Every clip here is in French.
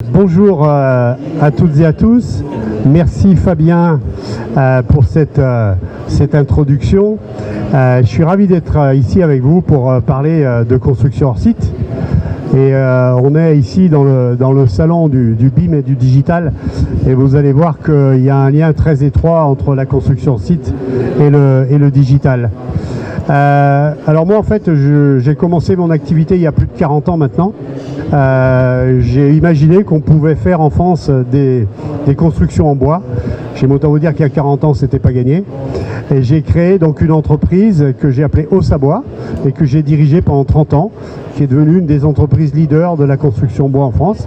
Bonjour à toutes et à tous. Merci Fabien pour cette introduction. Je suis ravi d'être ici avec vous pour parler de construction hors site. Et on est ici dans le salon du BIM et du digital. Et vous allez voir qu'il y a un lien très étroit entre la construction hors site et le digital. Alors moi en fait j'ai commencé mon activité il y a plus de 40 ans maintenant. J'ai imaginé qu'on pouvait faire en France des constructions en bois. J'aime autant vous dire qu'il y a 40 ans c'était pas gagné. Et j'ai créé donc une entreprise que j'ai appelée Ossabois et que j'ai dirigée pendant 30 ans, qui est devenue une des entreprises leaders de la construction bois en France.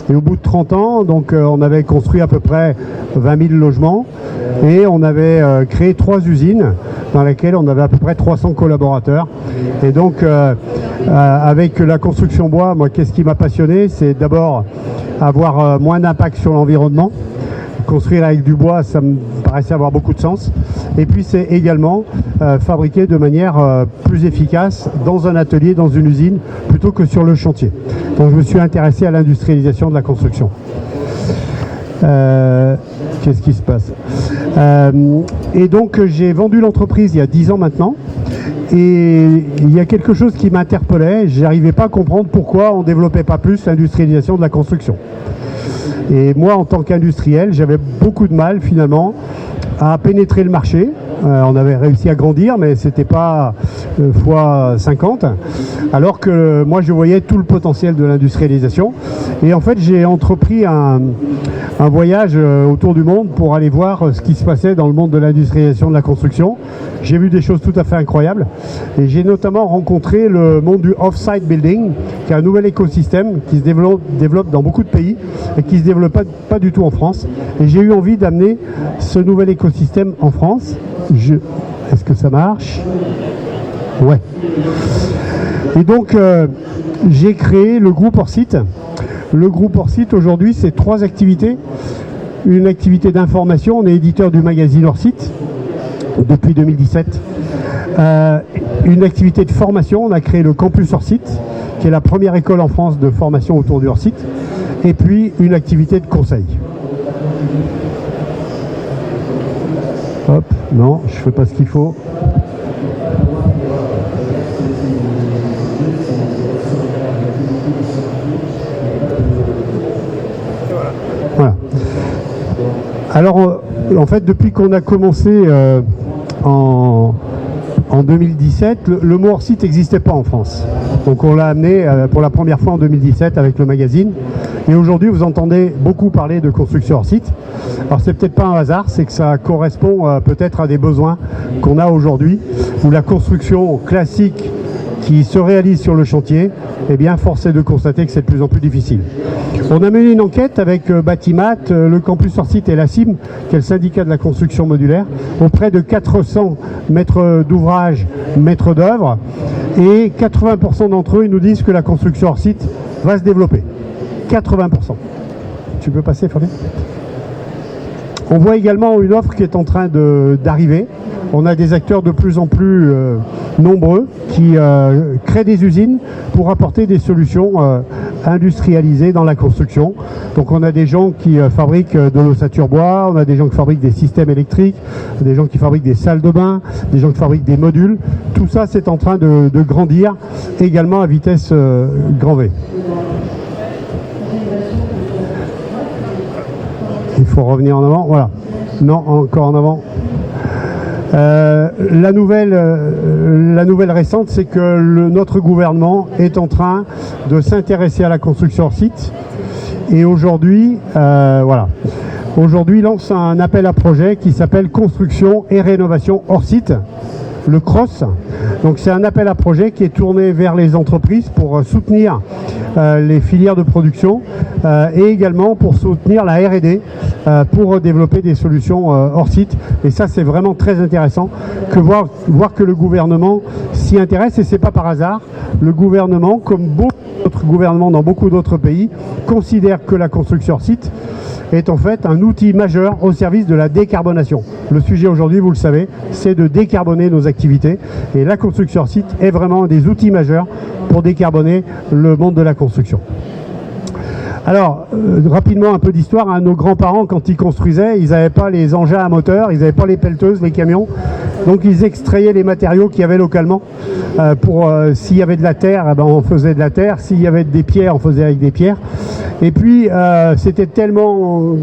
Et au bout de 30 ans, donc, on avait construit à peu près 20 000 logements et on avait créé 3 usines dans lesquelles on avait à peu près 300 collaborateurs. Et donc, avec la construction bois, moi, qu'est-ce qui m'a passionné? C'est d'abord avoir moins d'impact sur l'environnement. Construire avec du bois, ça me paraissait avoir beaucoup de sens. Et puis c'est également fabriquer de manière plus efficace dans un atelier, dans une usine, plutôt que sur le chantier. Donc je me suis intéressé à l'industrialisation de la construction. Qu'est-ce qui se passe? Et donc j'ai vendu l'entreprise il y a 10 ans maintenant. Et il y a quelque chose qui m'interpellait. Je n'arrivais pas à comprendre pourquoi on ne développait pas plus l'industrialisation de la construction. Et moi, en tant qu'industriel, j'avais beaucoup de mal finalement à pénétrer le marché. On avait réussi à grandir, mais ce n'était pas fois 50. Alors que moi, je voyais tout le potentiel de l'industrialisation. Et en fait, j'ai entrepris un voyage autour du monde pour aller voir ce qui se passait dans le monde de l'industrialisation de la construction. J'ai vu des choses tout à fait incroyables. Et j'ai notamment rencontré le monde du off-site building, qui est un nouvel écosystème qui se développe dans beaucoup de pays et qui ne se développe pas du tout en France. Et j'ai eu envie d'amener ce nouvel écosystème en France. Est-ce que ça marche? Ouais. Et donc, j'ai créé le groupe hors site. Le groupe hors site, aujourd'hui, c'est 3 activités. Une activité d'information, on est éditeur du magazine hors site depuis 2017. Une activité de formation, on a créé le campus hors site, qui est la première école en France de formation autour du hors site. Et puis, une activité de conseil. Hop, non, je ne fais pas ce qu'il faut. Voilà. Alors, en fait, depuis qu'on a commencé en 2017, le mot hors site n'existait pas en France. Donc on l'a amené pour la première fois en 2017 avec le magazine. Et aujourd'hui, vous entendez beaucoup parler de construction hors site. Alors c'est peut-être pas un hasard, c'est que ça correspond peut-être à des besoins qu'on a aujourd'hui, où la construction classique qui se réalise sur le chantier, eh bien force est de constater que c'est de plus en plus difficile. On a mené une enquête avec Batimat, le campus hors site et la CIM, qui est le syndicat de la construction modulaire, auprès de 400 maîtres d'ouvrage, maîtres d'œuvre, et 80% d'entre eux ils nous disent que la construction hors site va se développer. 80%. Tu peux passer, Fabien? On voit également une offre qui est en train d'arriver. On a des acteurs de plus en plus nombreux qui créent des usines pour apporter des solutions industrialisées dans la construction. Donc on a des gens qui fabriquent de l'ossature bois, on a des gens qui fabriquent des systèmes électriques, des gens qui fabriquent des salles de bain, des gens qui fabriquent des modules. Tout ça, c'est en train de grandir également à vitesse grand V. Il faut revenir en avant, voilà. Non, encore en avant. La nouvelle récente, c'est que notre gouvernement est en train de s'intéresser à la construction hors site. Et aujourd'hui, voilà. Aujourd'hui, lance un appel à projet qui s'appelle Construction et rénovation hors site, le CROSS. Donc c'est un appel à projet qui est tourné vers les entreprises pour soutenir les filières de production et également pour soutenir la R&D pour développer des solutions hors site. Et ça, c'est vraiment très intéressant que voir que le gouvernement s'y intéresse, et c'est pas par hasard. Le gouvernement, comme beaucoup d'autres gouvernements dans beaucoup d'autres pays, considère que la construction hors site est en fait un outil majeur au service de la décarbonation. Le sujet aujourd'hui, vous le savez, c'est de décarboner nos activités, et la construction hors site est vraiment un des outils majeurs pour décarboner le monde de la construction. Alors, rapidement, un peu d'histoire. Hein. Nos grands-parents, quand ils construisaient, ils n'avaient pas les engins à moteur, ils n'avaient pas les pelleteuses, les camions. Donc, ils extrayaient les matériaux qu'il y avait localement. S'il y avait de la terre, eh ben, on faisait de la terre. S'il y avait des pierres, on faisait avec des pierres. Et puis, c'était tellement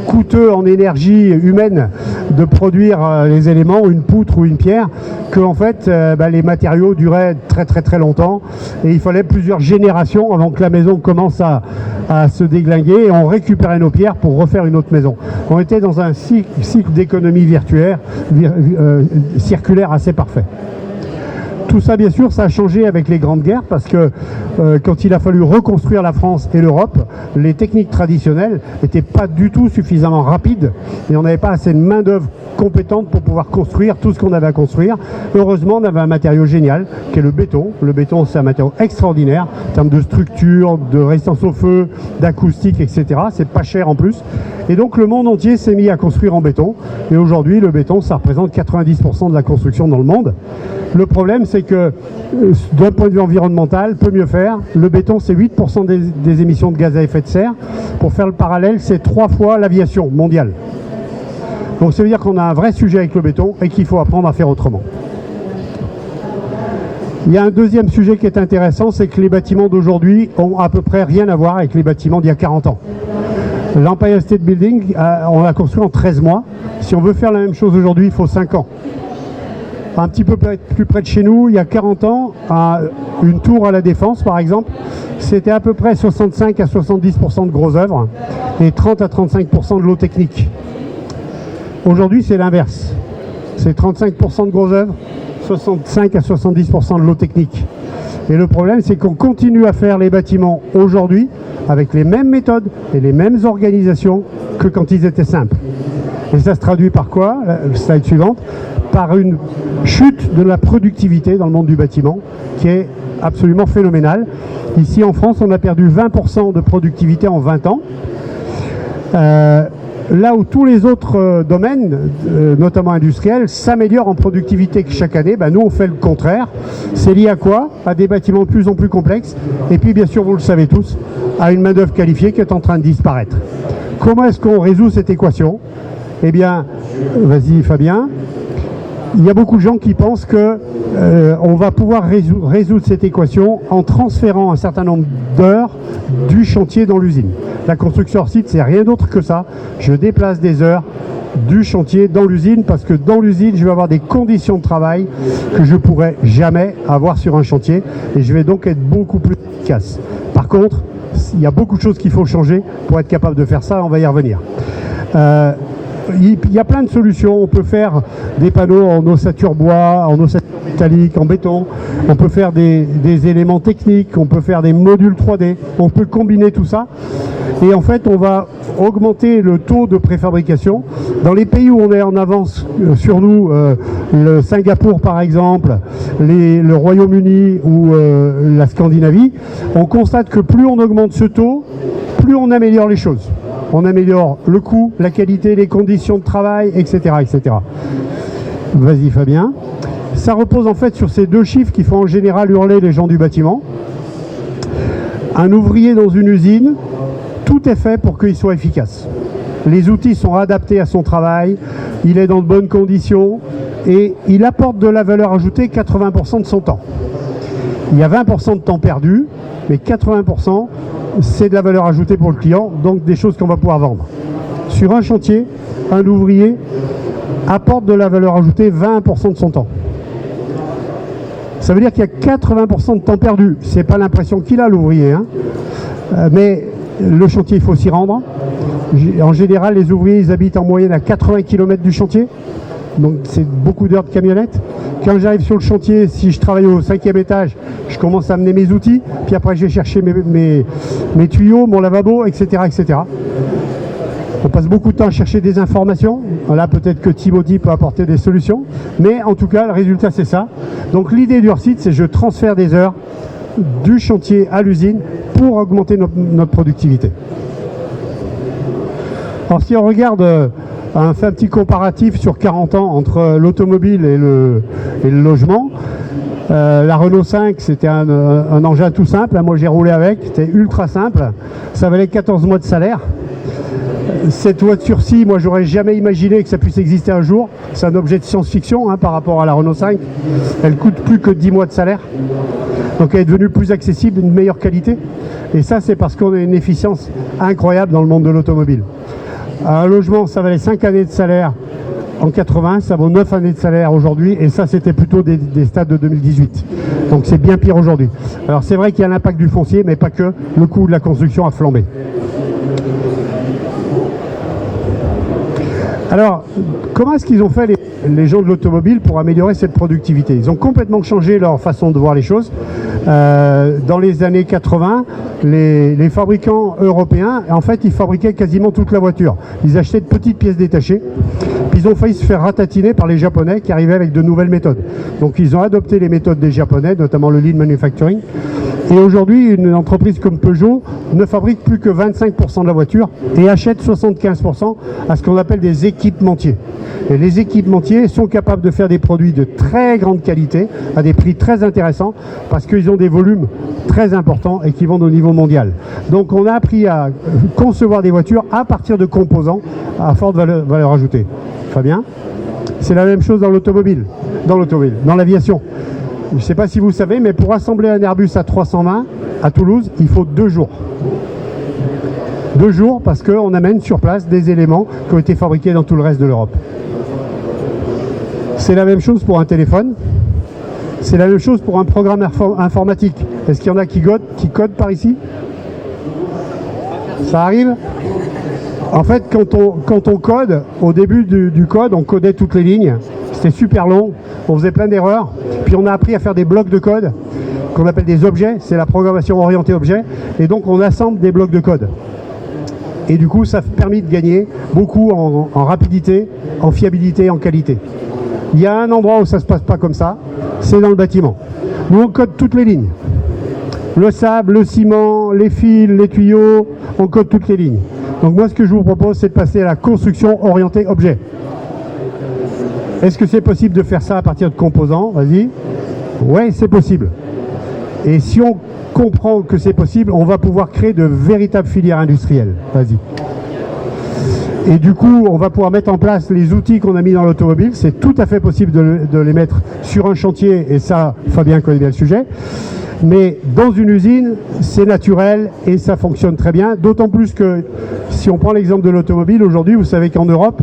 coûteux en énergie humaine de produire les éléments, une poutre ou une pierre, que en fait les matériaux duraient très très très longtemps et il fallait plusieurs générations avant que la maison commence à se déglinguer et on récupérait nos pierres pour refaire une autre maison. On était dans un cycle d'économie circulaire assez parfait. Tout ça, bien sûr, ça a changé avec les grandes guerres parce que quand il a fallu reconstruire la France et l'Europe, les techniques traditionnelles n'étaient pas du tout suffisamment rapides et on n'avait pas assez de main-d'œuvre compétente pour pouvoir construire tout ce qu'on avait à construire. Heureusement, on avait un matériau génial qui est le béton. Le béton, c'est un matériau extraordinaire en termes de structure, de résistance au feu, d'acoustique, etc. C'est pas cher en plus. Et donc, le monde entier s'est mis à construire en béton. Et aujourd'hui, le béton, ça représente 90% de la construction dans le monde. Le problème, c'est que d'un point de vue environnemental, peut mieux faire. Le béton, c'est 8% des émissions de gaz à effet de serre. Pour faire le parallèle, c'est 3 fois l'aviation mondiale. Donc ça veut dire qu'on a un vrai sujet avec le béton et qu'il faut apprendre à faire autrement. Il y a un deuxième sujet qui est intéressant, c'est que les bâtiments d'aujourd'hui ont à peu près rien à voir avec les bâtiments d'il y a 40 ans. L'Empire State Building, on l'a construit en 13 mois. Si on veut faire la même chose aujourd'hui, il faut 5 ans. Un petit peu plus près de chez nous, il y a 40 ans, une tour à la Défense, par exemple, c'était à peu près 65 à 70% de gros œuvres et 30 à 35% de lot technique. Aujourd'hui, c'est l'inverse. C'est 35% de gros œuvres, 65 à 70% de lot technique. Et le problème, c'est qu'on continue à faire les bâtiments aujourd'hui avec les mêmes méthodes et les mêmes organisations que quand ils étaient simples. Et ça se traduit par quoi? La slide suivante. Par une chute de la productivité dans le monde du bâtiment qui est absolument phénoménale. Ici en France, on a perdu 20% de productivité en 20 ans. Là où tous les autres domaines, notamment industriels, s'améliorent en productivité chaque année, nous on fait le contraire. C'est lié à quoi? À des bâtiments de plus en plus complexes et puis bien sûr, vous le savez tous, à une main-d'œuvre qualifiée qui est en train de disparaître. Comment est-ce qu'on résout cette équation? Eh bien, vas-y Fabien. Il y a beaucoup de gens qui pensent qu'on va pouvoir résoudre cette équation en transférant un certain nombre d'heures du chantier dans l'usine. La construction hors site, c'est rien d'autre que ça. Je déplace des heures du chantier dans l'usine parce que dans l'usine, je vais avoir des conditions de travail que je ne pourrais jamais avoir sur un chantier et je vais donc être beaucoup plus efficace. Par contre, il y a beaucoup de choses qu'il faut changer pour être capable de faire ça, on va y revenir. Il y a plein de solutions. On peut faire des panneaux en ossature bois, en ossature métallique, en béton. On peut faire des éléments techniques. On peut faire des modules 3D. On peut combiner tout ça. Et en fait, on va augmenter le taux de préfabrication. Dans les pays où on est en avance sur nous, le Singapour par exemple, le Royaume-Uni ou la Scandinavie, on constate que plus on augmente ce taux, plus on améliore les choses. On améliore le coût, la qualité, les conditions de travail, etc. etc. Vas-y Fabien. Ça repose en fait sur ces deux chiffres qui font en général hurler les gens du bâtiment. Un ouvrier dans une usine, tout est fait pour qu'il soit efficace. Les outils sont adaptés à son travail, il est dans de bonnes conditions et il apporte de la valeur ajoutée 80% de son temps. Il y a 20% de temps perdu, mais 80%, c'est de la valeur ajoutée pour le client, donc des choses qu'on va pouvoir vendre. Sur un chantier, un ouvrier apporte de la valeur ajoutée 20% de son temps. Ça veut dire qu'il y a 80% de temps perdu. C'est pas l'impression qu'il a l'ouvrier, hein. Mais le chantier, il faut s'y rendre. En général, les ouvriers, ils habitent en moyenne à 80 km du chantier. Donc c'est beaucoup d'heures de camionnette. Quand j'arrive sur le chantier, si je travaille au 5e étage, je commence à amener mes outils, puis après je vais chercher mes tuyaux, mon lavabo, etc., etc. On passe beaucoup de temps à chercher des informations. Là, peut-être que Timothy peut apporter des solutions. Mais en tout cas, le résultat, c'est ça. Donc l'idée du hors-site, c'est que je transfère des heures du chantier à l'usine pour augmenter notre productivité. Alors si on regarde... On fait un petit comparatif sur 40 ans entre l'automobile et le logement. La Renault 5, c'était un engin tout simple. Moi, j'ai roulé avec. C'était ultra simple. Ça valait 14 mois de salaire. Cette voiture-ci, moi, j'aurais jamais imaginé que ça puisse exister un jour. C'est un objet de science-fiction par rapport à la Renault 5. Elle coûte plus que 10 mois de salaire. Donc, elle est devenue plus accessible, une meilleure qualité. Et ça, c'est parce qu'on a une efficience incroyable dans le monde de l'automobile. Un logement, ça valait 5 années de salaire en 80, ça vaut 9 années de salaire aujourd'hui, et ça, c'était plutôt des stades de 2018. Donc, c'est bien pire aujourd'hui. Alors, c'est vrai qu'il y a l'impact du foncier, mais pas que. Le coût de la construction a flambé. Alors, comment est-ce qu'ils ont fait les gens de l'automobile pour améliorer cette productivité? Ils ont complètement changé leur façon de voir les choses. Dans les années 80, les fabricants européens, en fait, ils fabriquaient quasiment toute la voiture. Ils achetaient de petites pièces détachées. Puis ils ont failli se faire ratatiner par les Japonais qui arrivaient avec de nouvelles méthodes. Donc ils ont adopté les méthodes des Japonais, notamment le lean manufacturing. Et aujourd'hui, une entreprise comme Peugeot ne fabrique plus que 25% de la voiture et achète 75% à ce qu'on appelle des équipementiers. Et les équipementiers sont capables de faire des produits de très grande qualité à des prix très intéressants parce qu'ils ont des volumes très importants et qui vendent au niveau mondial. Donc on a appris à concevoir des voitures à partir de composants à forte valeur ajoutée. Fabien? C'est la même chose dans l'automobile, dans l'aviation. Je ne sais pas si vous savez, mais pour assembler un Airbus A320 à Toulouse, il faut 2 jours. 2 jours parce qu'on amène sur place des éléments qui ont été fabriqués dans tout le reste de l'Europe. C'est la même chose pour un téléphone. C'est la même chose pour un programme informatique. Est-ce qu'il y en a qui codent par ici? Ça arrive? En fait, quand on code, au début du code, on codait toutes les lignes. C'était super long, on faisait plein d'erreurs. Puis on a appris à faire des blocs de code qu'on appelle des objets. C'est la programmation orientée objet. Et donc on assemble des blocs de code. Et du coup, ça a permis de gagner beaucoup en rapidité, en fiabilité, en qualité. Il y a un endroit où ça ne se passe pas comme ça, c'est dans le bâtiment. Nous, on code toutes les lignes. Le sable, le ciment, les fils, les tuyaux, on code toutes les lignes. Donc moi, ce que je vous propose, c'est de passer à la construction orientée objet. Est-ce que c'est possible de faire ça à partir de composants? Vas-y. Oui, c'est possible. Et si on comprend que c'est possible, on va pouvoir créer de véritables filières industrielles. Vas-y. Et du coup, on va pouvoir mettre en place les outils qu'on a mis dans l'automobile. C'est tout à fait possible de les mettre sur un chantier, et ça, Fabien connaît bien le sujet. Mais dans une usine, c'est naturel et ça fonctionne très bien. D'autant plus que, si on prend l'exemple de l'automobile, aujourd'hui, vous savez qu'en Europe,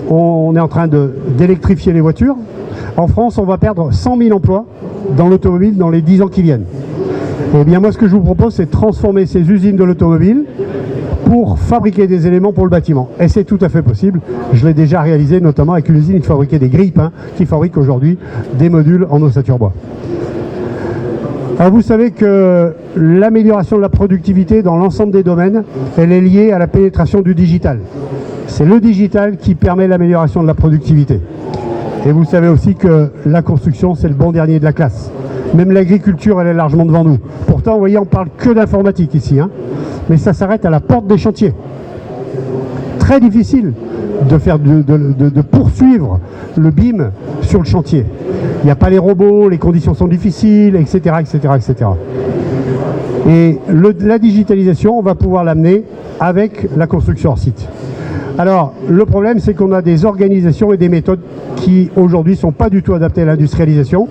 on est en train d'électrifier les voitures. En France, on va perdre 100 000 emplois dans l'automobile dans les 10 ans qui viennent. Eh bien, moi, ce que je vous propose, c'est de transformer ces usines de l'automobile pour fabriquer des éléments pour le bâtiment. Et c'est tout à fait possible. Je l'ai déjà réalisé, notamment avec une usine qui fabriquait des grilles peints, qui fabrique aujourd'hui des modules en ossature bois. Alors, vous savez que l'amélioration de la productivité dans l'ensemble des domaines, elle est liée à la pénétration du digital. C'est le digital qui permet l'amélioration de la productivité. Et vous savez aussi que la construction, c'est le bon dernier de la classe. Même l'agriculture, elle est largement devant nous. Pourtant, vous voyez, on parle que d'informatique ici, mais ça s'arrête à la porte des chantiers. Très difficile de poursuivre le BIM sur le chantier. Il n'y a pas les robots, les conditions sont difficiles, etc., etc., etc. Et la digitalisation, on va pouvoir l'amener avec la construction hors site. Alors, le problème, c'est qu'on a des organisations et des méthodes qui, aujourd'hui, ne sont pas du tout adaptées à l'industrialisation.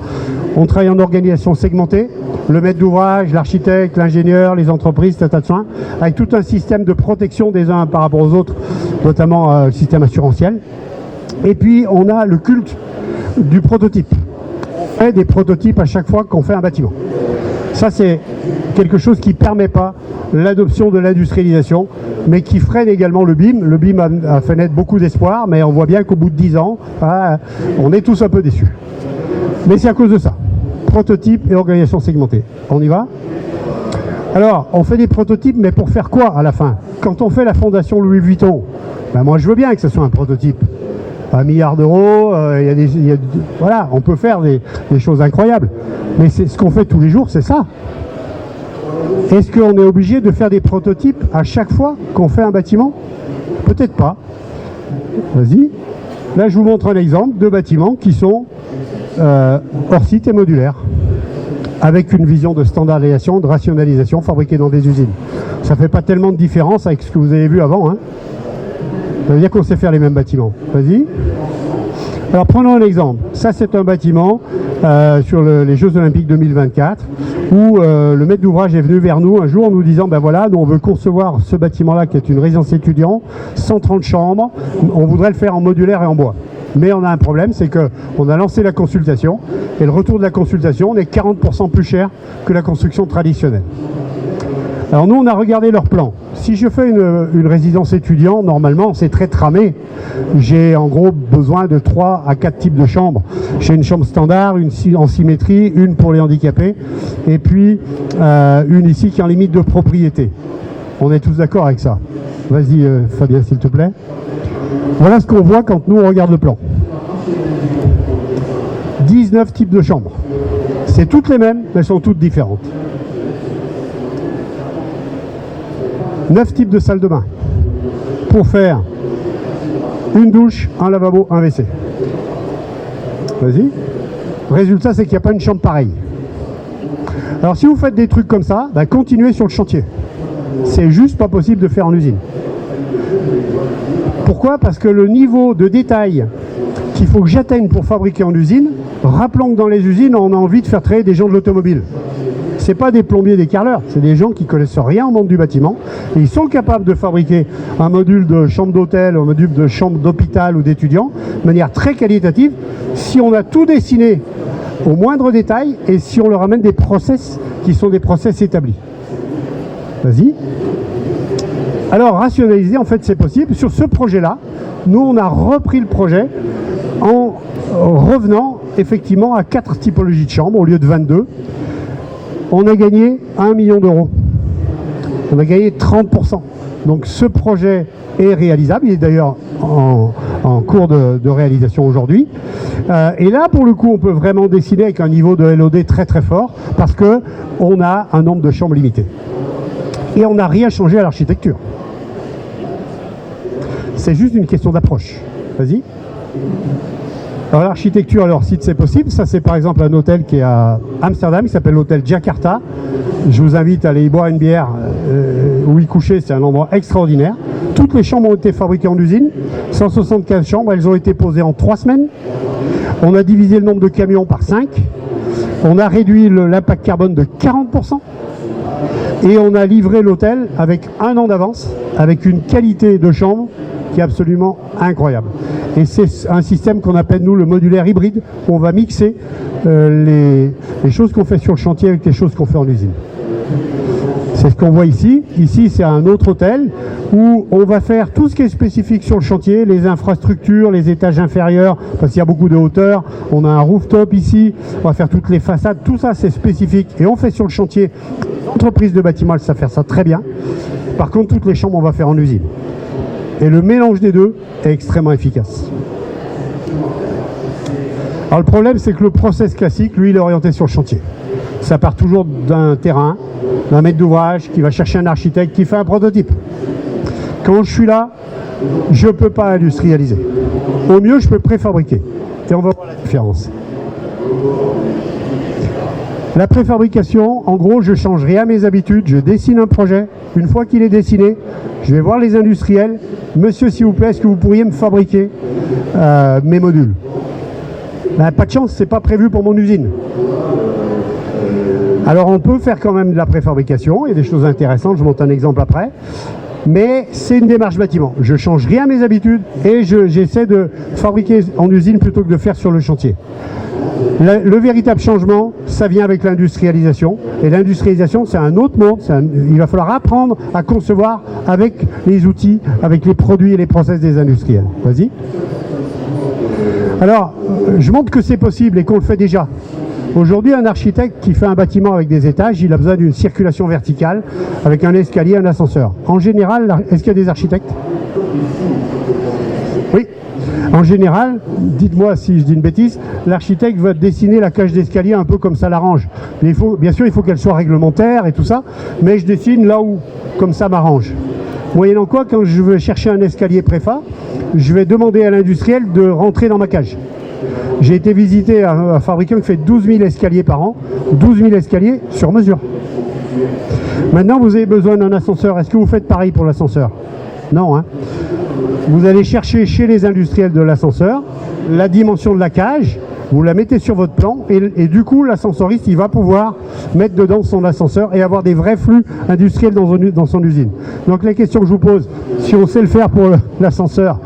On travaille en organisation segmentée, le maître d'ouvrage, l'architecte, l'ingénieur, les entreprises, tas de soins, avec tout un système de protection des uns par rapport aux autres, notamment le système assurantiel. Et puis, on a le culte du prototype. On fait des prototypes à chaque fois qu'on fait un bâtiment. Ça, c'est quelque chose qui ne permet pas l'adoption de l'industrialisation, mais qui freine également le BIM. Le BIM a fait naître beaucoup d'espoir, mais on voit bien qu'au bout de 10 ans, on est tous un peu déçus. Mais c'est à cause de ça. Prototype et organisation segmentée. On y va? Alors, on fait des prototypes, mais pour faire quoi à la fin? Quand on fait la fondation Louis Vuitton, ben moi je veux bien que ce soit un prototype. 1 milliard d'euros, voilà, on peut faire des choses incroyables. Mais c'est ce qu'on fait tous les jours, c'est ça. Est-ce qu'on est obligé de faire des prototypes à chaque fois qu'on fait un bâtiment? Peut-être pas. Vas-y. Là, je vous montre un exemple de bâtiments qui sont hors site et modulaires. avec une vision de standardisation, de rationalisation, fabriquée dans des usines. Ça ne fait pas tellement de différence avec ce que vous avez vu avant, hein. Ça veut dire qu'on sait faire les mêmes bâtiments. Vas-y. Alors prenons un exemple. Ça c'est un bâtiment sur les Jeux Olympiques 2024 où le maître d'ouvrage est venu vers nous un jour en nous disant ben voilà, nous on veut concevoir ce bâtiment-là qui est une résidence étudiant, 130 chambres, on voudrait le faire en modulaire et en bois. Mais on a un problème, c'est qu'on a lancé la consultation et le retour de la consultation, on est 40% plus cher que la construction traditionnelle. Alors nous, on a regardé leur plan. Si je fais une résidence étudiant, normalement, c'est très tramé. J'ai en gros besoin de 3 à 4 types de chambres. J'ai une chambre standard, une en symétrie, une pour les handicapés, et puis une ici qui est en limite de propriété. On est tous d'accord avec ça. Vas-y, Fabien, s'il te plaît. Voilà ce qu'on voit quand nous, on regarde le plan. 19 types de chambres. C'est toutes les mêmes, mais elles sont toutes différentes. 9 types de salles de bain pour faire une douche, un lavabo, un WC. Vas-y. Résultat, c'est qu'il n'y a pas une chambre pareille. Alors si vous faites des trucs comme ça, bah, continuez sur le chantier. C'est juste pas possible de faire en usine. Pourquoi? Parce que le niveau de détail qu'il faut que j'atteigne pour fabriquer en usine, rappelons que dans les usines, on a envie de faire travailler des gens de l'automobile. C'est pas des plombiers, des carreleurs, c'est des gens qui connaissent rien au monde du bâtiment et ils sont capables de fabriquer un module de chambre d'hôtel, un module de chambre d'hôpital ou d'étudiants de manière très qualitative si on a tout dessiné au moindre détail et si on leur amène des process qui sont des process établis. Vas-y. Alors rationaliser, en fait, c'est possible. Sur ce projet-là, nous on a repris le projet en revenant effectivement à 4 typologies de chambres au lieu de 22. On a gagné 1 million d'euros. On a gagné 30%. Donc ce projet est réalisable. Il est d'ailleurs en cours de réalisation aujourd'hui. Et là, pour le coup, on peut vraiment dessiner avec un niveau de LOD très très fort parce qu'on a un nombre de chambres limité. Et on n'a rien changé à l'architecture. C'est juste une question d'approche. Vas-y. Alors l'architecture à leur site, c'est possible. Ça, c'est par exemple un hôtel qui est à Amsterdam, qui s'appelle l'hôtel Jakarta. Je vous invite à aller y boire une bière ou y coucher, c'est un endroit extraordinaire. Toutes les chambres ont été fabriquées en usine, 175 chambres, elles ont été posées en 3 semaines. On a divisé le nombre de camions par 5. On a réduit l'impact carbone de 40%. Et on a livré l'hôtel avec 1 an d'avance, avec une qualité de chambre qui est absolument incroyable. Et c'est un système qu'on appelle, nous, le modulaire hybride, où on va mixer les choses qu'on fait sur le chantier avec les choses qu'on fait en usine. C'est ce qu'on voit ici. Ici, c'est un autre hôtel où on va faire tout ce qui est spécifique sur le chantier, les infrastructures, les étages inférieurs, parce qu'il y a beaucoup de hauteur. On a un rooftop ici, on va faire toutes les façades, tout ça c'est spécifique. Et on fait sur le chantier, l'entreprise de bâtiment, elle sait faire ça très bien. Par contre, toutes les chambres, on va faire en usine. Et le mélange des deux est extrêmement efficace. Alors le problème, c'est que le process classique, lui, il est orienté sur le chantier. Ça part toujours d'un terrain, d'un maître d'ouvrage qui va chercher un architecte qui fait un prototype. Quand je suis là, je ne peux pas industrialiser. Au mieux, je peux préfabriquer. Et on va voir la différence. La préfabrication, en gros, je ne change rien à mes habitudes, je dessine un projet. Une fois qu'il est dessiné, je vais voir les industriels. Monsieur, s'il vous plaît, est-ce que vous pourriez me fabriquer mes modules? Ben, pas de chance, c'est pas prévu pour mon usine. Alors on peut faire quand même de la préfabrication, il y a des choses intéressantes, je montre un exemple après. Mais c'est une démarche bâtiment. Je ne change rien à mes habitudes et j'essaie de fabriquer en usine plutôt que de faire sur le chantier. Le véritable changement, ça vient avec l'industrialisation. Et l'industrialisation, c'est un autre monde. Il va falloir apprendre à concevoir avec les outils, avec les produits et les process des industriels. Vas-y. Alors, je montre que c'est possible et qu'on le fait déjà. Aujourd'hui, un architecte qui fait un bâtiment avec des étages, il a besoin d'une circulation verticale avec un escalier, un ascenseur. En général, est-ce qu'il y a des architectes? Oui. En général, dites-moi si je dis une bêtise, l'architecte va dessiner la cage d'escalier un peu comme ça l'arrange. Bien sûr, il faut qu'elle soit réglementaire et tout ça, mais je dessine là où, comme ça m'arrange. Moyennant quoi, quand je veux chercher un escalier préfa, je vais demander à l'industriel de rentrer dans ma cage. J'ai été visiter un fabricant qui fait 12 000 escaliers par an, 12 000 escaliers sur mesure. Maintenant, vous avez besoin d'un ascenseur. Est-ce que vous faites pareil pour l'ascenseur? Non, hein. Vous allez chercher chez les industriels de l'ascenseur la dimension de la cage, vous la mettez sur votre plan et du coup l'ascensoriste il va pouvoir mettre dedans son ascenseur et avoir des vrais flux industriels dans son usine. Donc la question que je vous pose, si on sait le faire pour l'ascenseur,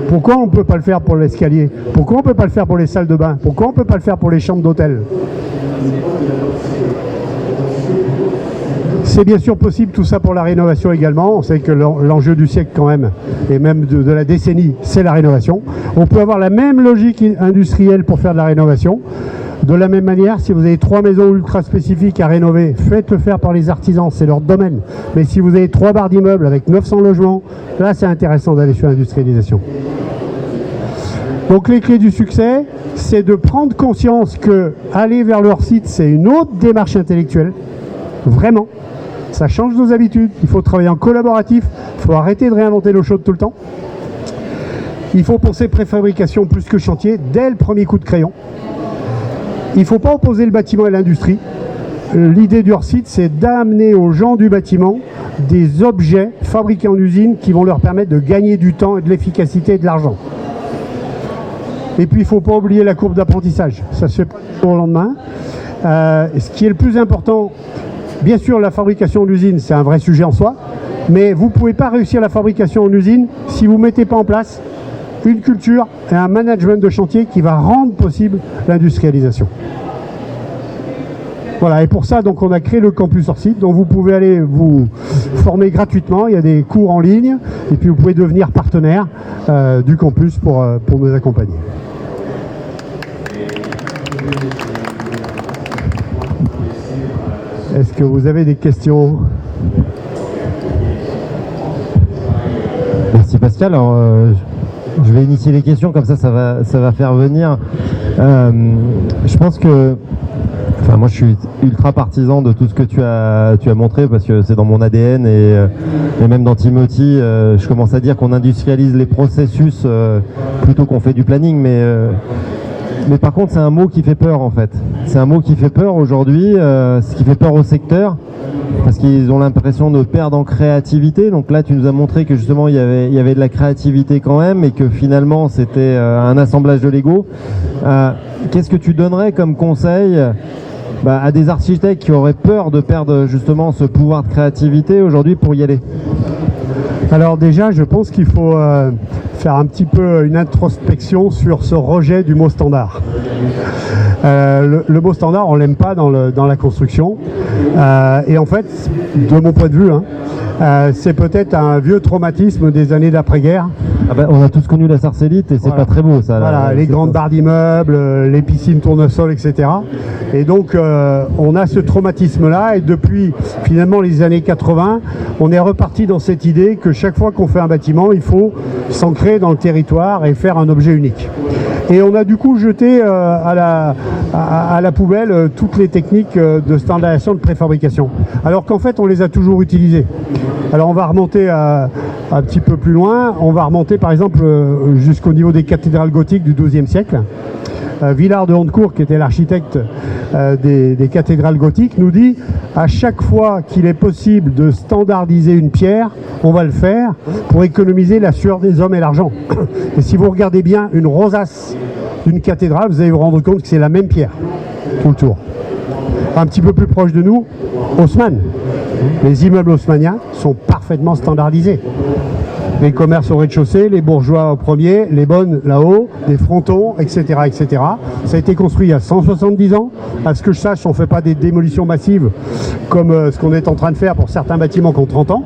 pourquoi on ne peut pas le faire pour l'escalier? Pourquoi on ne peut pas le faire pour les salles de bain? Pourquoi on ne peut pas le faire pour les chambres d'hôtel? C'est bien sûr possible tout ça pour la rénovation également. On sait que l'enjeu du siècle quand même, et même de la décennie, c'est la rénovation. On peut avoir la même logique industrielle pour faire de la rénovation. De la même manière, si vous avez 3 maisons ultra spécifiques à rénover, faites-le faire par les artisans, c'est leur domaine. Mais si vous avez 3 barres d'immeubles avec 900 logements, là c'est intéressant d'aller sur l'industrialisation. Donc les clés du succès, c'est de prendre conscience que aller vers leur site, c'est une autre démarche intellectuelle, vraiment. Ça change nos habitudes, il faut travailler en collaboratif, il faut arrêter de réinventer l'eau chaude tout le temps. Il faut penser préfabrication plus que chantier dès le premier coup de crayon. Il ne faut pas opposer le bâtiment et l'industrie. L'idée du hors-site, c'est d'amener aux gens du bâtiment des objets fabriqués en usine qui vont leur permettre de gagner du temps et de l'efficacité et de l'argent. Et puis il ne faut pas oublier la courbe d'apprentissage. Ça ne se fait pas du jour au lendemain. Ce qui est le plus important, bien sûr, la fabrication en usine, c'est un vrai sujet en soi, mais vous ne pouvez pas réussir la fabrication en usine si vous ne mettez pas en place une culture et un management de chantier qui va rendre possible l'industrialisation. Voilà, et pour ça, donc, on a créé le campus hors site, dont vous pouvez aller vous former gratuitement. Il y a des cours en ligne, et puis vous pouvez devenir partenaire du campus pour nous accompagner. Est-ce que vous avez des questions? Merci Pascal. Alors, je vais initier les questions, comme ça va faire venir. Je pense que, enfin, moi je suis ultra partisan de tout ce que tu as montré parce que c'est dans mon ADN et même dans Timothy, je commence à dire qu'on industrialise les processus plutôt qu'on fait du planning, mais par contre c'est un mot qui fait peur en fait. C'est un mot qui fait peur aujourd'hui, ce qui fait peur au secteur. Parce qu'ils ont l'impression de perdre en créativité. Donc là, tu nous as montré que justement, il y avait de la créativité quand même et que finalement, c'était un assemblage de Lego. Qu'est-ce que tu donnerais comme conseil à des architectes qui auraient peur de perdre justement ce pouvoir de créativité aujourd'hui pour y aller? Alors déjà, je pense qu'il faut faire un petit peu une introspection sur ce rejet du mot standard. Le mot standard, on ne l'aime pas dans la construction. Et en fait, de mon point de vue, c'est peut-être un vieux traumatisme des années d'après-guerre. Ah ben, on a tous connu la sarcellite et c'est pas très beau ça. Voilà, les grandes barres d'immeubles, les piscines tournesol, etc. Et donc on a ce traumatisme-là et depuis finalement les années 80, on est reparti dans cette idée que chaque fois qu'on fait un bâtiment, il faut s'ancrer dans le territoire et faire un objet unique. Et on a du coup jeté à la poubelle toutes les techniques de standardisation de préfabrication. Alors qu'en fait, on les a toujours utilisées. Alors on va remonter un petit peu plus loin. On va remonter par exemple jusqu'au niveau des cathédrales gothiques du XIIe siècle. Villard de Hontecourt, qui était l'architecte des cathédrales gothiques, nous dit à chaque fois qu'il est possible de standardiser une pierre, on va le faire pour économiser la sueur des hommes et l'argent. Et si vous regardez bien une rosace d'une cathédrale, vous allez vous rendre compte que c'est la même pierre tout le tour. Un petit peu plus proche de nous, Haussmann. Les immeubles haussmanniens sont parfaitement standardisés. Les commerces au rez-de-chaussée, les bourgeois au premier, les bonnes là-haut, les frontons, etc., etc. Ça a été construit il y a 170 ans. À ce que je sache, on ne fait pas des démolitions massives comme ce qu'on est en train de faire pour certains bâtiments qui ont 30 ans.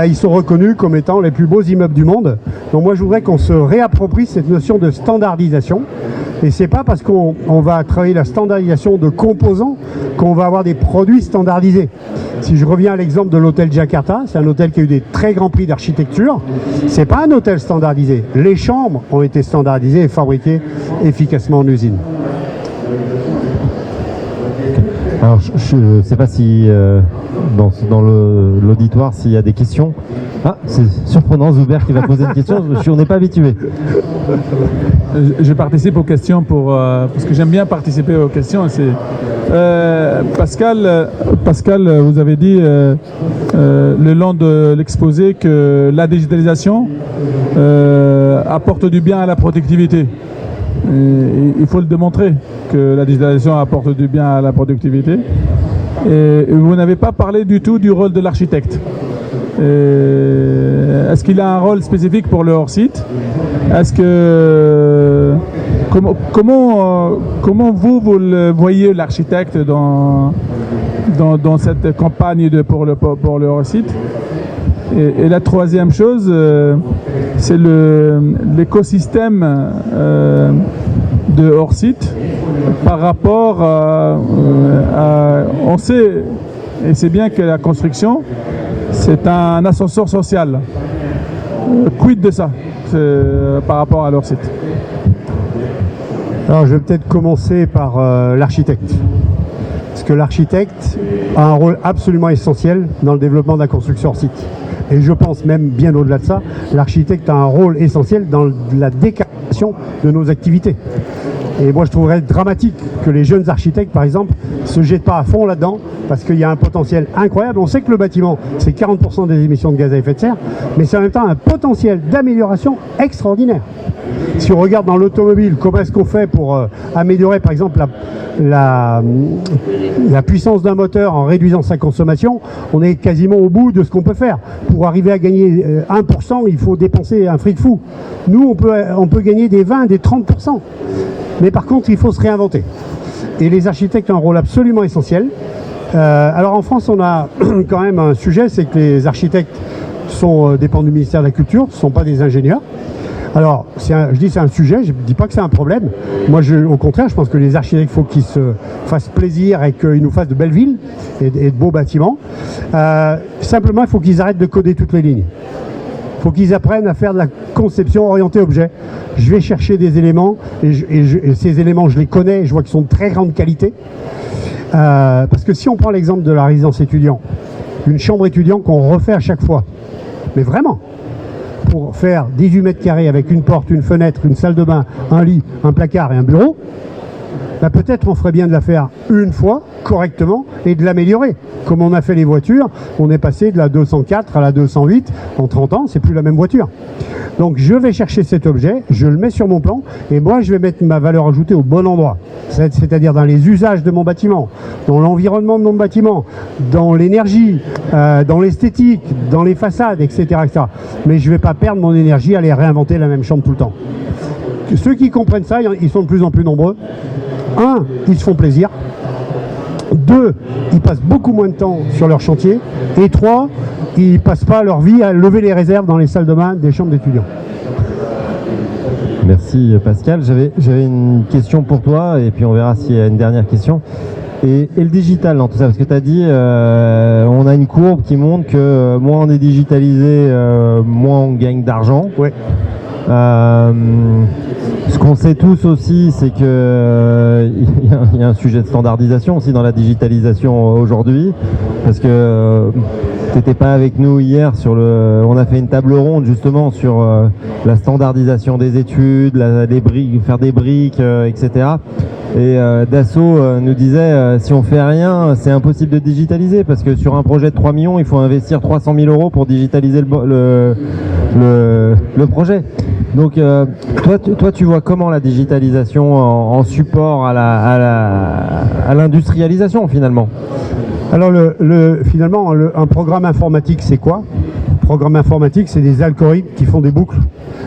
Ils sont reconnus comme étant les plus beaux immeubles du monde. Donc moi, je voudrais qu'on se réapproprie cette notion de standardisation. Et c'est pas parce qu'on va travailler la standardisation de composants qu'on va avoir des produits standardisés. Si je reviens à l'exemple de l'hôtel Jakarta, c'est un hôtel qui a eu des très grands prix d'architecture. C'est pas un hôtel standardisé. Les chambres ont été standardisées et fabriquées efficacement en usine. Alors je ne sais pas si dans l'auditoire s'il y a des questions. Ah, c'est surprenant, Zuber qui va poser une question, on n'est pas habitué. Je participe aux questions parce que j'aime bien participer aux questions. Pascal, vous avez dit le long de l'exposé que la digitalisation apporte du bien à la productivité. Et il faut le démontrer que la digitalisation apporte du bien à la productivité. Et vous n'avez pas parlé du tout du rôle de l'architecte. Est-ce qu'il a un rôle spécifique pour le hors-site? Est-ce que comment vous le voyez, l'architecte, dans cette campagne pour le hors-site? Et la troisième chose, c'est l'écosystème de hors-site par rapport on sait, et c'est bien que la construction, c'est un ascenseur social. Quid de ça par rapport à leur site? Alors, je vais peut-être commencer par l'architecte. Parce que l'architecte a un rôle absolument essentiel dans le développement de la construction hors site. Et je pense même bien au-delà de ça, l'architecte a un rôle essentiel dans la décarbonation de nos activités. Et moi, je trouverais dramatique que les jeunes architectes, par exemple, ne se jettent pas à fond là-dedans, parce qu'il y a un potentiel incroyable. On sait que le bâtiment, c'est 40% des émissions de gaz à effet de serre, mais c'est en même temps un potentiel d'amélioration extraordinaire. Si on regarde dans l'automobile, comment est-ce qu'on fait pour améliorer, par exemple, la puissance d'un moteur en réduisant sa consommation, on est quasiment au bout de ce qu'on peut faire. Pour arriver à gagner 1%, il faut dépenser un fric fou. Nous, on peut gagner des 20, des 30%. Mais par contre, il faut se réinventer. Et les architectes ont un rôle absolument essentiel. Alors en France, on a quand même un sujet, c'est que les architectes dépendent du ministère de la Culture, ce ne sont pas des ingénieurs. Alors, je dis c'est un sujet, je ne dis pas que c'est un problème. Moi, au contraire, je pense que les architectes, il faut qu'ils se fassent plaisir et qu'ils nous fassent de belles villes et de beaux bâtiments. Simplement, il faut qu'ils arrêtent de coder toutes les lignes. Il faut qu'ils apprennent à faire de la conception orientée objet. Je vais chercher des éléments et ces éléments, je les connais et je vois qu'ils sont de très grande qualité. Parce que si on prend l'exemple de la résidence étudiant, une chambre étudiant qu'on refait à chaque fois, mais vraiment, pour faire 18 mètres carrés avec une porte, une fenêtre, une salle de bain, un lit, un placard et un bureau, bah peut-être on ferait bien de la faire une fois correctement et de l'améliorer. Comme on a fait les voitures, on est passé de la 204 à la 208 en 30 ans, c'est plus la même voiture. Donc je vais chercher cet objet, je le mets sur mon plan et moi je vais mettre ma valeur ajoutée au bon endroit. C'est-à-dire dans les usages de mon bâtiment, dans l'environnement de mon bâtiment, dans l'énergie, dans l'esthétique, dans les façades, etc., etc. Mais je ne vais pas perdre mon énergie à aller réinventer la même chambre tout le temps. Ceux qui comprennent ça, ils sont de plus en plus nombreux. 1, ils se font plaisir. 2, ils passent beaucoup moins de temps sur leur chantier. Et 3, ils ne passent pas leur vie à lever les réserves dans les salles de bain des chambres d'étudiants. Merci Pascal. J'avais une question pour toi et puis on verra s'il y a une dernière question. Et le digital dans tout ça, parce que tu as dit on a une courbe qui montre que moins on est digitalisé, moins on gagne d'argent. Ouais. Ce qu'on sait tous aussi, c'est que il y a un sujet de standardisation aussi dans la digitalisation aujourd'hui, parce que t'étais pas avec nous hier on a fait une table ronde justement sur la standardisation des études, des briques, faire des briques, etc. Et Dassault nous disait si on fait rien, c'est impossible de digitaliser parce que sur un projet de 3 millions, il faut investir 300 000 € pour digitaliser le projet. Donc toi tu vois comment la digitalisation en support à l'industrialisation finalement? Alors finalement, un programme informatique, c'est quoi? Un programme informatique, c'est des algorithmes qui font des boucles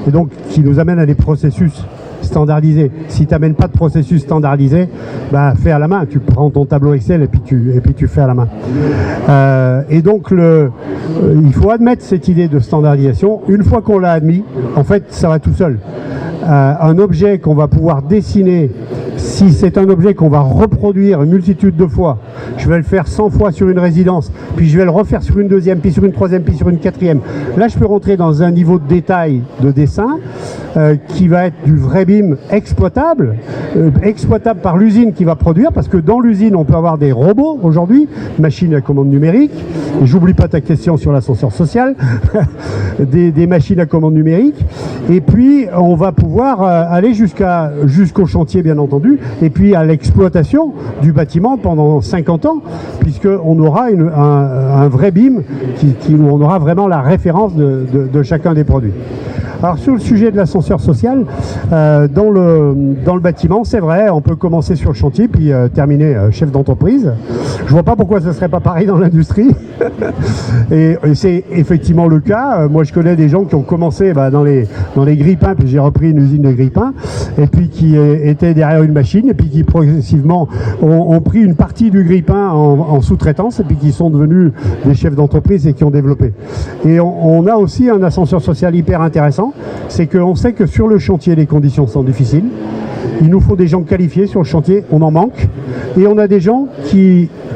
et donc qui nous amènent à des processus standardisés. Si tu n'amènes pas de processus standardisé, bah, fais à la main. Tu prends ton tableau Excel et puis tu fais à la main. Et donc, il faut admettre cette idée de standardisation. Une fois qu'on l'a admis, en fait, ça va tout seul. Un objet qu'on va pouvoir dessiner Si c'est un objet qu'on va reproduire une multitude de fois, je vais le faire 100 fois sur une résidence, puis je vais le refaire sur une deuxième, puis sur une troisième, puis sur une quatrième. Là, je peux rentrer dans un niveau de détail de dessin qui va être du vrai BIM exploitable par l'usine qui va produire, parce que dans l'usine, on peut avoir des robots aujourd'hui, machines à commande numérique, et j'oublie pas ta question sur l'ascenseur social, des machines à commande numérique, et puis on va pouvoir aller jusqu'au chantier, bien entendu, et puis à l'exploitation du bâtiment pendant 50 ans, puisqu'on aura un vrai BIM où on aura vraiment la référence de chacun des produits. Alors sur le sujet de l'ascenseur social, dans le bâtiment, c'est vrai, on peut commencer sur le chantier puis terminer chef d'entreprise. Je vois pas pourquoi ce serait pas pareil dans l'industrie. et c'est effectivement le cas. Moi, je connais des gens qui ont commencé dans les grille-pains, puis j'ai repris une usine de grille-pains, et puis qui étaient derrière une machine, et puis qui progressivement ont pris une partie du grille-pain en sous-traitance, et puis qui sont devenus des chefs d'entreprise et qui ont développé. Et on a aussi un ascenseur social hyper intéressant. C'est qu'on sait que sur le chantier, les conditions sont difficiles. Il nous faut des gens qualifiés sur le chantier, on en manque. Et on a des gens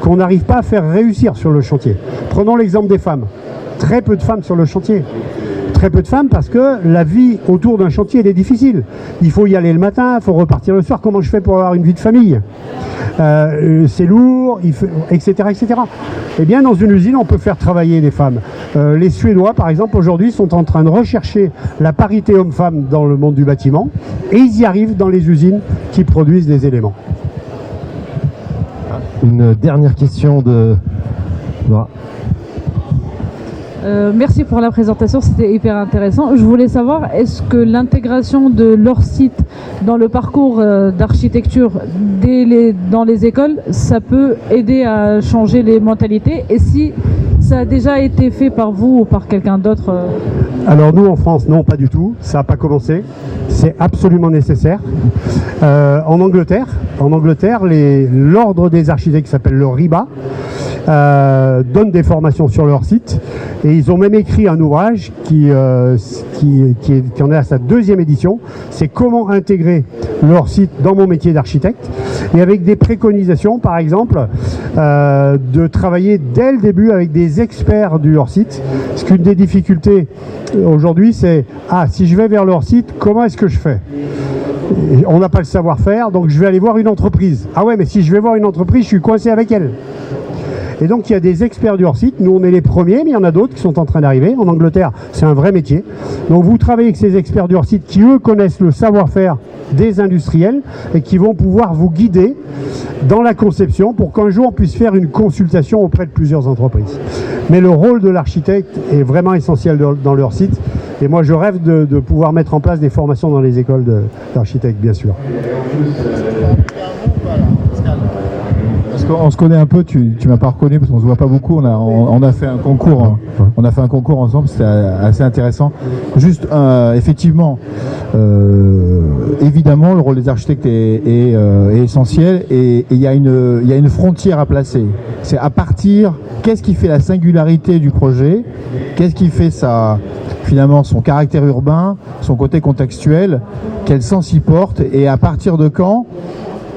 qu'on n'arrive pas à faire réussir sur le chantier. Prenons l'exemple des femmes. Très peu de femmes sur le chantier. Très peu de femmes parce que la vie autour d'un chantier, elle est difficile. Il faut y aller le matin, il faut repartir le soir. Comment je fais pour avoir une vie de famille ? C'est lourd, etc., etc. Eh bien, dans une usine, on peut faire travailler des femmes. Les Suédois, par exemple, aujourd'hui, sont en train de rechercher la parité homme-femme dans le monde du bâtiment, et ils y arrivent dans les usines qui produisent des éléments. Une dernière question de... Merci pour la présentation, c'était hyper intéressant. Je voulais savoir, est-ce que l'intégration de leur site dans le parcours d'architecture dans les écoles, ça peut aider à changer les mentalités? Et si ça a déjà été fait par vous ou par quelqu'un d'autre? Alors nous en France, non, pas du tout. Ça n'a pas commencé. C'est absolument nécessaire. En Angleterre, l'ordre des architectes qui s'appelle le RIBA donne des formations sur leur site, et ils ont même écrit un ouvrage qui en est à sa 2e édition. C'est comment intégrer leur site dans mon métier d'architecte, et avec des préconisations, par exemple, de travailler dès le début avec des experts du hors-site. Parce qu'une des difficultés aujourd'hui, c'est si je vais vers le hors-site, comment est-ce que je fais? On n'a pas le savoir-faire, donc je vais aller voir une entreprise. Ah ouais, mais si je vais voir une entreprise, je suis coincé avec elle. Et donc il y a des experts du hors-site. Nous on est les premiers, mais il y en a d'autres qui sont en train d'arriver. En Angleterre, c'est un vrai métier. Donc vous travaillez avec ces experts du hors-site qui eux connaissent le savoir-faire des industriels et qui vont pouvoir vous guider dans la conception pour qu'un jour on puisse faire une consultation auprès de plusieurs entreprises. Mais le rôle de l'architecte est vraiment essentiel dans le hors-site. Et moi je rêve de pouvoir mettre en place des formations dans les écoles d'architectes, bien sûr. On se connaît un peu, tu m'as pas reconnu parce qu'on se voit pas beaucoup. On a fait un concours, ensemble, c'était assez intéressant. Juste, effectivement, évidemment, le rôle des architectes est essentiel, et il y a une frontière à placer. C'est à partir, qu'est-ce qui fait la singularité du projet, qu'est-ce qui fait finalement son caractère urbain, son côté contextuel, quel sens il porte, et à partir de quand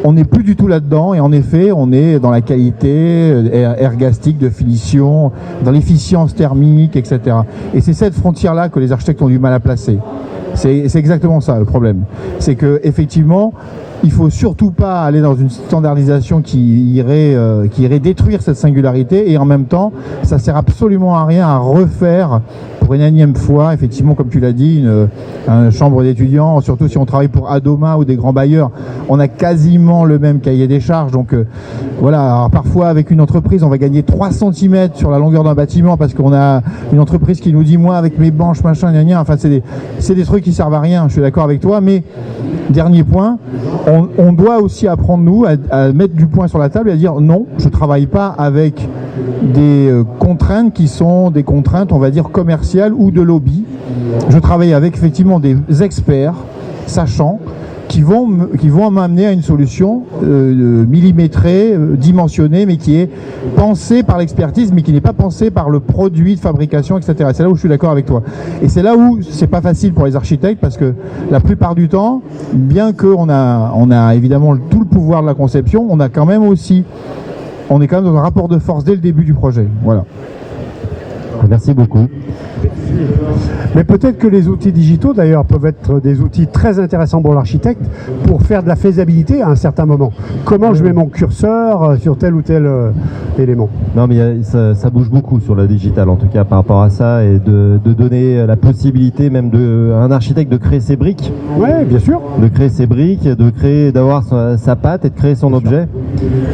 on n'est plus du tout là-dedans, et en effet, on est dans la qualité ergastique de finition, dans l'efficience thermique, etc. Et c'est cette frontière-là que les architectes ont du mal à placer. C'est exactement ça le problème. C'est que effectivement, il faut surtout pas aller dans une standardisation qui irait détruire cette singularité, et en même temps, ça sert absolument à rien à refaire pour une énième fois, effectivement, comme tu l'as dit, une chambre d'étudiants, surtout si on travaille pour Adoma ou des grands bailleurs, on a quasiment le même cahier des charges. Donc voilà, alors, parfois avec une entreprise, on va gagner 3 cm sur la longueur d'un bâtiment parce qu'on a une entreprise qui nous dit, moi avec mes banches, machin, gna gna, enfin c'est des trucs qui servent à rien, je suis d'accord avec toi, mais dernier point, on doit aussi apprendre, nous, à mettre du poing sur la table et à dire non, je ne travaille pas avec des contraintes qui sont des contraintes, on va dire, commerciales ou de lobby. Je travaille avec effectivement des experts sachants qui vont m'amener à une solution millimétrée, dimensionnée, mais qui est pensée par l'expertise, mais qui n'est pas pensée par le produit de fabrication, etc. C'est là où je suis d'accord avec toi. Et c'est là où c'est pas facile pour les architectes, parce que la plupart du temps, bien qu'on a évidemment tout le pouvoir de la conception, on est quand même dans un rapport de force dès le début du projet. Voilà. Merci beaucoup. Mais peut-être que les outils digitaux, d'ailleurs, peuvent être des outils très intéressants pour l'architecte pour faire de la faisabilité à un certain moment. Comment je mets mon curseur sur tel ou tel élément? Non, mais ça bouge beaucoup sur le digital, en tout cas, par rapport à ça, et de donner la possibilité même à un architecte de créer ses briques. Oui, bien sûr. De créer ses briques, d'avoir sa patte et de créer son objet.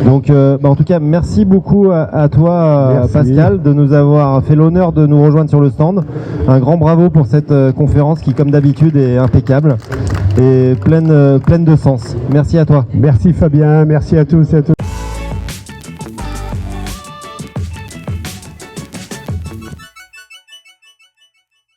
Donc, en tout cas, merci beaucoup à toi, Merci. Pascal, de nous avoir fait l'honneur de nous rejoindre sur le stand. Un grand bravo pour cette conférence qui, comme d'habitude, est impeccable et pleine de sens. Merci à toi. Merci Fabien, merci à tous et à toutes.